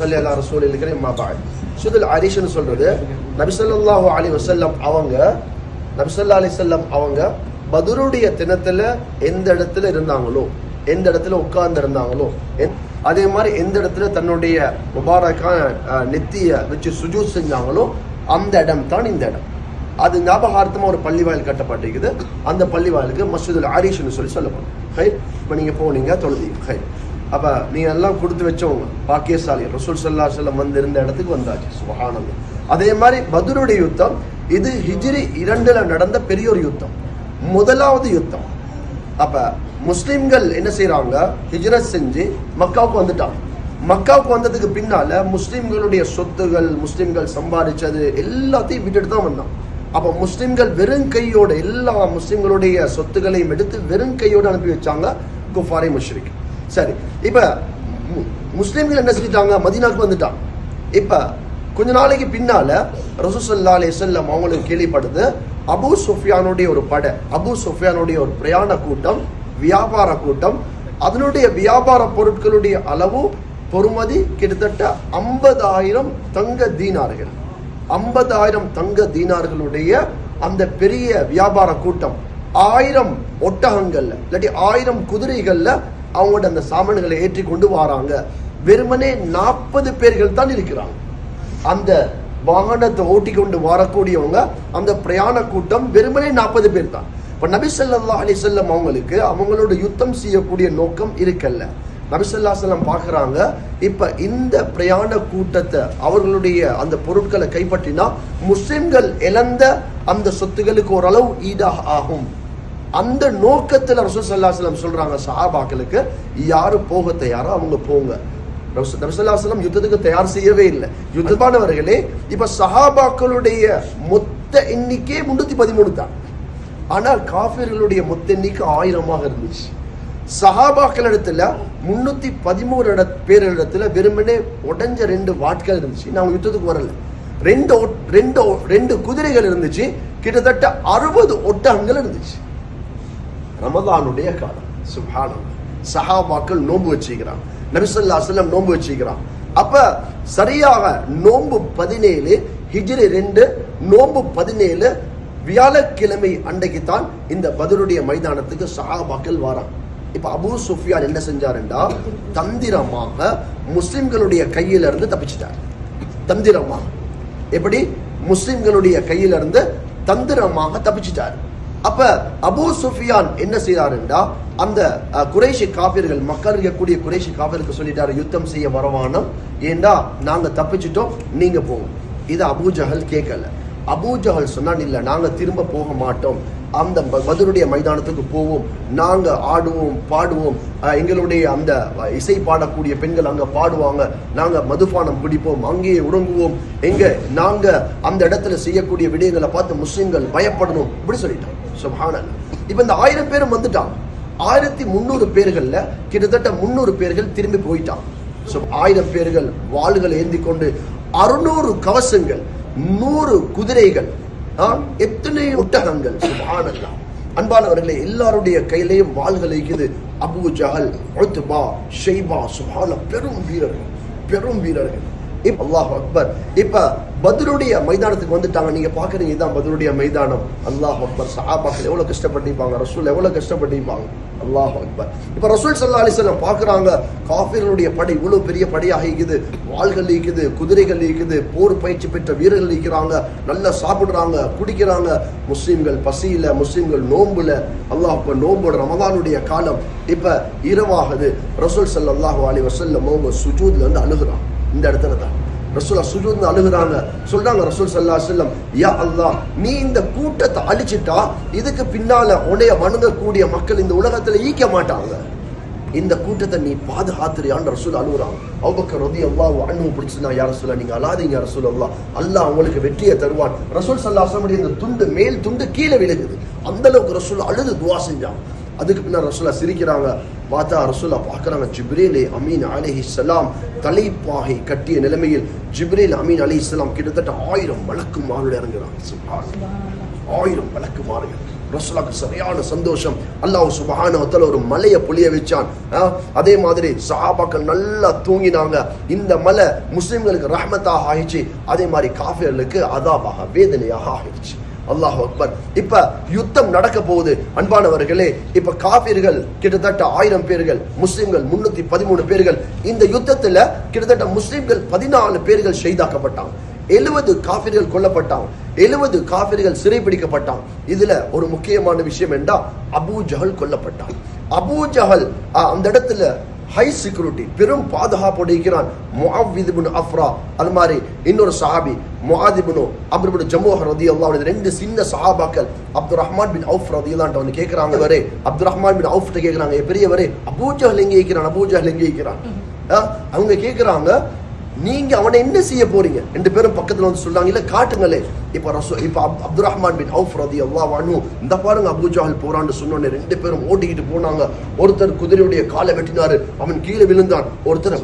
ஸல்லல்லாஹு ரசூலில் கரீம் மா பஅத். சுதுல் ஆரிஷ்னு சொல்றது நபி ஸல்லல்லாஹு அலைஹி வஸல்லம் அவங்க பத்ருடைய தினத்துல எந்த இடத்துல இருந்தாங்களோ, எந்த இடத்துல உட்கார்ந்து இருந்தாங்களோ, அதே மாதிரி எந்த இடத்துல தன்னுடைய முபாரக்கான நெத்திய வச்சு சுஜூத் செஞ்சாங்களோ அந்த இடம் தான் இந்த இடம். அது ஞாபகார்த்தமா ஒரு பள்ளிவாயில் கட்டப்பட்டிருக்குது. அந்த பள்ளிவாயிலுக்கு மஸ்ஜிதுல் ஆரிஷ்னு சொல்லப்படும். இப்போ நீங்க போனீங்க தொழுதீங்க. அப்ப நீங்க எல்லாம் கொடுத்து வச்சவங்க பாக்கியசாலி. ரசூல் ஸல்லல்லாஹு அலைஹி வஸல்லம் வந்து இருந்த இடத்துக்கு வந்தாச்சு. சுப்ஹானல்லாஹ். அதே மாதிரி பத்ருடைய யுத்தம் இது ஹிஜ்ரி 2ல நடந்த பெரிய ஒரு யுத்தம், முதலாவது யுத்தம். அப்ப முஸ்லிம்கள் என்ன செய்யறாங்க, ஹிஜ்ரத் செஞ்சு மக்காவுக்கு வந்துட்டாங்க. மக்காவுக்கு வந்ததுக்கு பின்னால முஸ்லிம்களுடைய சொத்துகள், முஸ்லிம்கள் சம்பாதிச்சது எல்லாத்தையும் விட்டுட்டு தான் வந்தாங்க. அப்ப முஸ்லிம்கள் வெறும் கையோட எல்லா முஸ்லிம்களுடைய சொத்துக்களையும் எடுத்து வெறும் கையோட அனுப்பி வச்சாங்க குஃபாரி முஷ்ரிக். சரி, இப்ப முஸ்லிம்கள் என்ன செஞ்சிட்டாங்க, மதீனாவுக்கு வந்துட்டாங்க. இப்ப கொஞ்ச நாளைக்கு பின்னால ரசூல் ஸல்லல்லாஹு அலைஹி வஸல்லம் அவங்களுக்கு கேள்விப்படுது, அபூ சுஃபியானுடைய ஒரு படை, அபூ சுஃபியானுடைய ஒரு பிரயாண கூட்டம், வியாபார கூட்டம், அதனுடைய வியாபார பொருட்களுடைய அளவு பொறுமதி கிட்டத்தட்ட 50,000 தங்க தீனார்கள். 50,000 தங்க தீனார்களுடைய அந்த பெரிய வியாபார கூட்டம் 1000 ஒட்டகங்கள்ல இல்லாட்டி 1000 குதிரைகள்ல அவங்களோட அந்த சாமான்களை ஏற்றி கொண்டு வராங்க. வெறுமனே 40 பேர்கள் தான் இருக்கிறாங்க. அந்த வாகனத்தை ஓட்டி கொண்டு வரக்கூடியவங்க அந்த பிரயாண கூட்டம் வெறுமனே 40 பேர் தான். இப்ப நபி ஸல்லல்லாஹு அலைஹி வஸல்லம் அவங்களுக்கு அவங்களோட யுத்தம் செய்யக்கூடிய நோக்கம் இருக்கல்ல. நபி ஸல்லல்லாஹு அலைஹி வஸல்லம் பார்க்கறாங்க, இப்ப இந்த பிரயாண கூட்டத்தை அவர்களுடைய அந்த பொருட்களை கைப்பற்றினா முஸ்லிம்கள் இழந்த அந்த சொத்துகளுக்கு ஓரளவு ஈடாக ஆகும். அந்த நோக்கத்துல ரசூல் ஸல்லல்லாஹு அலைஹி வஸல்லம் சொல்றாங்க சஹாபாக்களுக்கு, யாரு போக தயாரோ அவங்க போங்க. நபி ஸல்லல்லாஹு அலைஹி வஸல்லம் யுத்தத்துக்கு தயார் செய்யவே இல்லை. யுத்தமானவர்களே, இப்ப சஹாபாக்களுடைய மொத்த எண்ணிக்கை 313 தான். ஆனா காஃபிர்களுடைய மொத்த எண்ணிக்கை 1000 இருந்துச்சு. சஹாபாக்கள் இடத்துல 313 பேரிடத்துல வெறுமனே உடஞ்ச 2 வாட்கள் இருந்துச்சு. நாங்க யுத்தத்துக்கு வரல. 2 குதிரைகள் இருந்துச்சு. கிட்டத்தட்ட 60 ஒட்டகங்கள் இருந்துச்சு. ரமதானுடைய காலம். சுப்ஹானல்லாஹ். சஹாபாக்கள் நோன்பு வச்சுக்கிறாங்க. நபி ஸல்லல்லாஹு அலைஹி வஸல்லம் நோன்பு வச்சுக்கிறாங்க. அப்ப சரியாக நோன்பு 17 ஹிஜ்ரி 2 நோன்பு 17 வியாழக்கிழமை அன்றைக்கு தான் இந்த பத்ருடைய மைதானத்துக்கு சஹாபாக்கள் வராங்க. இப்ப அபூ சுஃபியான் என்ன செஞ்சாருண்டா, தந்திரமாக முஸ்லிம்களுடைய கையில இருந்து தப்பிச்சிட்டார். தந்திரமாக எப்படி முஸ்லிம்களுடைய கையில இருந்து தந்திரமாக தப்பிச்சிட்டார். அப்ப அபூ சுஃபியான் என்ன செய்யறாருண்டா, அந்த குறைஷி காபிர்கள், மக்கள் இருக்கக்கூடிய குறைஷி காபிர்களுக்கு சொல்லிட்டாரு, யுத்தம் செய்ய வரவானம், ஏண்டா நாங்க தப்பிச்சிட்டோம், நீங்க போங்க. இது அபூ ஜஹல் கேட்கல. அபூ ஜஹல் சொன்னான், இல்ல நாங்க திரும்ப போக மாட்டோம், அந்த பத்ருடைய மைதானத்துக்கு போவோம், நாங்க ஆடுவோம் பாடுவோம், எங்களுடைய அந்த இசை பாடக்கூடிய பெண்கள் அங்க பாடுவாங்க, நாங்க மதுபானம் குடிப்போம், அங்கேயே உறங்குவோம், நாங்க அந்த இடத்துல செய்யக்கூடிய விடயங்களை பார்த்து முஸ்லிம்கள் பயப்படணும், இப்படி சொல்லிட்டோம். சுப்ஹானல்லாஹ். இப்ப இந்த 1000 பேரும் வந்துட்டாங்க. 1300 பேர்கள்ல கிட்டத்தட்ட 300 பேர்கள் திரும்பி போயிட்டாங்க. 1000 பேர்கள் வாள்களை ஏந்தி கொண்டு, 600 கவசங்கள், 100 குதிரைகள், எத்தனை ஒட்டகங்கள். சுப்ஹானல்லாஹ். அன்பானவர்களே, எல்லாருடைய கையிலையும் வாள்கள் இருக்குது. அபூ ஜஹல், உத்பா, ஷைபா, சுப்ஹானல்லாஹ், பெரும் வீரர்கள். அல்லாஹ் அக்பர். இப்ப பத்ருடைய மைதானத்துக்கு வந்துட்டாங்க. நீங்க பாக்குறீங்க, இதான் பத்ருடைய மைதானம். அல்லாஹ் அக்பர். சஹாபாக்கள் எவ்வளவு கஷ்டப்பட்டிருப்பாங்க, ரசூல் எவ்வளவு கஷ்டப்பட்டிருப்பாங்க. அல்லாஹ் அக்பர். இப்ப ரசூல் ஸல்லல்லாஹு அலைஹி வஸல்லம் பாக்குறாங்க, காஃபிர்களுடைய படை இவ்வளவு பெரிய படையாக இருக்குது, வாள்கள் இருக்குது, குதிரைகள் இருக்குது, போர் பயிற்சி பெற்ற வீரர்கள் இருக்கிறாங்க, நல்லா சாப்பிடுறாங்க, குடிக்கிறாங்க. முஸ்லிம்கள் பசியில, முஸ்லிம்கள் நோம்புல. அல்லாஹ் அக்பர். நோம்போட ரமதானுடைய காலம். இப்ப இரவாகுது. ரசூல் ஸல்லல்லாஹு அலைஹி வஸல்லம் அவங்க சுஜூத்ல வந்து அழுகுறாங்க. இந்த இடத்துல தான் ரசூலா சுஜூத்ல அழுகுறாங்க. சொல்றாங்க ரசூல் ஸல்லல்லாஹு அலைஹி வஸல்லம், யா அல்லாஹ், நீ இந்த கூட்டத்தை அழிச்சிட்டா இதுக்கு பின்னால உன்னைய வணங்கக்கூடிய மக்கள் இந்த உலகத்துல ஈக்க மாட்டாங்க. இந்த கூட்டத்தை நீ பாதுகாத்துறியான்னு ரசூல் அழுகுறாங்க. அபூபக்கர் ரலியல்லாஹு அன்ஹு பிடிச்சுனா, யா ரசூலா நீங்க அழாதீங்க யா ரசூலல்லாஹ், அல்லாஹ் உங்களுக்கு வெற்றியை தருவான். ரசூல் ஸல்லல்லாஹு அலைஹி வஸல்லம் இந்த துண்டு, மேல் துண்டு கீழே விழுகுது. அந்த அளவுக்கு ரசூல் அழுது துஆ செஞ்சாங்க. அதுக்கு பின்னால் ரசூலா சிரிக்கிறாங்க. பார்த்தா ரசூலா பார்க்கறாங்க, ஜிப்ரீல் அமீன் அலைஹிஸ்ஸலாம் தலைப்பாகை கட்டிய நிலைமையில் ஜிப்ரீல் அமீன் அலைஹிஸ்ஸலாம் கிட்டத்தட்ட 1000 மலக்குமார்கள் இறங்குறாங்க. சுப்ஹானல்லாஹ். 1000 மலக்குமார்கள் ரசூலுல்லாஹ்க்கு சரியான சந்தோஷம். அல்லாஹ் சுப்ஹானஹு வ தஆலா ஒரு மலையை பொழிய வச்சான். அதே மாதிரி சஹாபாக்கள் நல்லா தூங்கினாங்க. இந்த மலை முஸ்லிம்களுக்கு ரஹ்மத்தாக ஆயிடுச்சு, அதே மாதிரி காஃபிர்களுக்கு அதாபாக வேதனையாக ஆயிடுச்சு. அல்லாஹ் அக்பர். இப்ப யுத்தம் நடக்க போகுது அன்பானவர்களே. இப்ப காஃபிர்கள் கிட்டத்தட்ட 1000 பேர்கள், முஸ்லிம்கள் 313 பேர்கள். இந்த யுத்தத்துல கிட்டத்தட்ட முஸ்லிம்கள் 14 பேர்கள் ஷஹீதாக்கப்பட்டாங்க. 70 காஃபிர்கள் கொல்லப்பட்டாங்க. 70 காஃபிர்கள் சிறைபிடிக்கப்பட்டாங்க. இதுல ஒரு முக்கியமான விஷயம் என்றா அபூ ஜஹல் கொல்லப்பட்டான். அபூ ஜஹல் அந்த இடத்துல ஹை செக்யூரிட்டி, பெரும் பாதுகாப்போடு இருக்கிறான். முஅவ்வித் இப்னு அஃப்ரா, அது மாதிரி இன்னொரு சஹாபி முஆத் இப்னு அம்ர் இப்னு ஜமூஹ் ரலியல்லாஹு அன்ஹு, ரெண்டு சின்ன சஹாபாக்கள். அப்துர் ரஹ்மான் பின் அவுஃப் ரலியல்லாஹு அன்ஹு வந்து கேக்குறாங்க, வரே அப்துர் ரஹ்மான் பின் அவுஃப் கிட்ட கேக்குறாங்க, பெரியவரே அபூ ஜஹல் எங்க இருக்கிறான், அபூ ஜஹல் எங்க இருக்கிறான்? அவங்க கேக்குறாங்க, நீங்க அவனை என்ன செய்ய போறீங்க? ரெண்டு பேரும் பக்கத்துல வந்து சொல்றாங்க, இல்ல காட்டுங்களே. இப்ப அப்துர் ரஹ்மான் பின் அவுஃப் ரலியல்லாஹு அன்ஹு இந்த பாருங்க அபூ ஜஹல் போறான்னு சொன்னோன்னே ரெண்டு பேரும் ஓடிக்கிட்டு போனாங்க. ஒருத்தர் குதிரையுடைய காலை வெட்டினாரு, அவன் கீழே விழுந்தான். ஒருத்தர்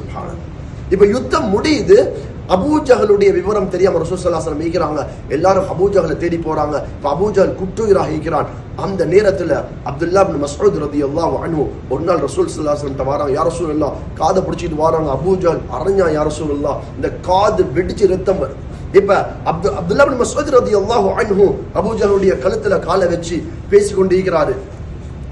இப்ப யுத்தம் முடியுது. அபூ ஜஹலுடைய விவரம் தெரியாம ரசூல் ஸல்லல்லாஹு அலைஹி வஸல்லம் ஈக்கிறாங்க. எல்லாரும் அபூ ஜஹலை தேடி போறாங்க. இப்ப அபூ ஜஹல் குட்டுயிராக ஈக்கிறான். அந்த நேரத்துல அப்துல்லா இப்னு மஸ்ஊத் ரலியல்லாஹு அன்ஹு ஒரு நாள் ரசூல் ஸல்லல்லாஹு அலைஹி வஸல்லம் வராங்க. யா ரசூலல்லாஹ், காதை பிடிச்சிட்டு வராங்க. அபூ ஜஹல் அரஞ்சா யா ரசூலல்லாஹ், இந்த காது வெடிச்சு ரத்தம் வருது. இப்ப அப்துல்லா இப்னு மஸ்ஊத் ரலியல்லாஹு அன்ஹு அபூ ஜஹலுடைய கழுத்துல காலை வச்சு பேசிக்கொண்டு இருக்கிறாரு.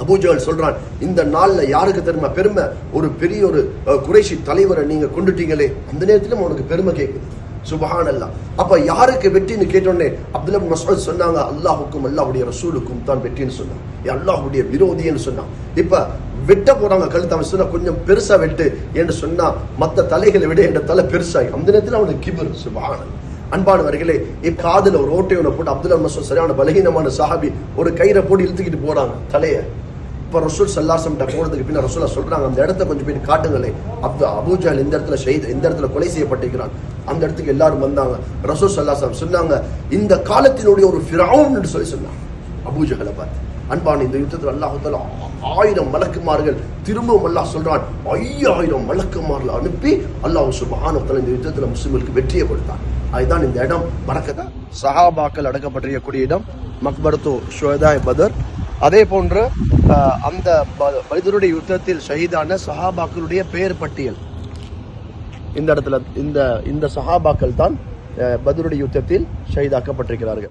அபூ ஜஹல் சொல்றான், இந்த நாள்ல யாருக்கு தெரியுமா பெருமை? ஒரு பெரிய ஒரு குறைஷி தலைவரை நீங்க கொண்டுட்டீங்களே, அந்த நேரத்திலும் அவனுக்கு பெருமை கேட்குது. சுப்ஹானல்லாஹ். அப்ப யாருக்கு வெற்றின்னு கேட்டோன்னே அப்துல்லா இப்னு மஸ்ஊத் சொன்னாங்க, அல்லாஹ்வுக்கும் அல்லாஹ்வுடைய ரசூலுக்கும் தான் வெற்றின்னு சொன்னாங்க, அல்லாஹ்வுடைய விரோதின்னு சொன்னாங்க. இப்ப வெட்ட போறாங்க கழுத்து. அவன் சொன்னா, கொஞ்சம் பெருசா வெட்டு என்று சொன்னா, மத்த தலைகளை விட என் தலை பெருசாய். அந்த நேரத்தில் அவனுக்கு கிபர். சுப்ஹானல்லாஹ். அன்பானவர்களே, காதுல ஒரு ஓட்டையோட போட்டு அப்துல்லா இப்னு மஸ்ஊத் சரியான பலகீனமான சஹாபி ஒரு கயிறை போட்டு இழுத்துக்கிட்டு போறாங்க தலைய. இப்ப ரசூல் ஸல்லல்லாஹு அலைஹி வஸல்லம் போனதுக்கு பின்ன ரசூலா சொல்றாங்க, அந்த இடத்த கொஞ்சம் போய் காட்டுங்களே, அபூ ஜஹல் இந்த இடத்துல ஷஹீத், இந்த இடத்துல கொலை செய்யப்பட்டிருக்கிறான். அந்த இடத்துக்கு எல்லாரும் வந்தாங்க. ரசூல் ஸல்லல்லாஹு அலைஹி வஸல்லம் சொன்னாங்க, இந்த காலத்தினுடைய ஒரு ஃபிரௌன் என்று சொன்னாங்க அபூ ஜஹலை பார்த்து. அன்பான இந்த யுத்தத்தில் அல்லாஹ் தஆலா 1000 மலக்குமார்கள், திரும்பவும் அல்லாஹ் சொல்றான் 5000 மலக்குமார்கள் அனுப்பி அல்லாஹ் சுப்ஹானஹு வ தஆலா இந்த யுத்தத்தில் முஸ்லிம்களுக்கு வெற்றியை கொடுத்தான். அதுதான் இந்த இடம் பரக்கத். சஹாபாக்கள் அடக்கப்பட்டிருக்கக்கூடிய இடம் மக்பரத்து ஷுஹதாய் பத்ர். அதே போன்று அந்த பத்ருடைய யுத்தத்தில் ஷஹீதான சஹாபாக்களுடைய பெயர் பட்டியல் இந்த இடத்துல இந்த சஹாபாக்கள் தான் பத்ருடைய யுத்தத்தில் ஷஹீதாக்கப்பட்டிருக்கிறார்கள்.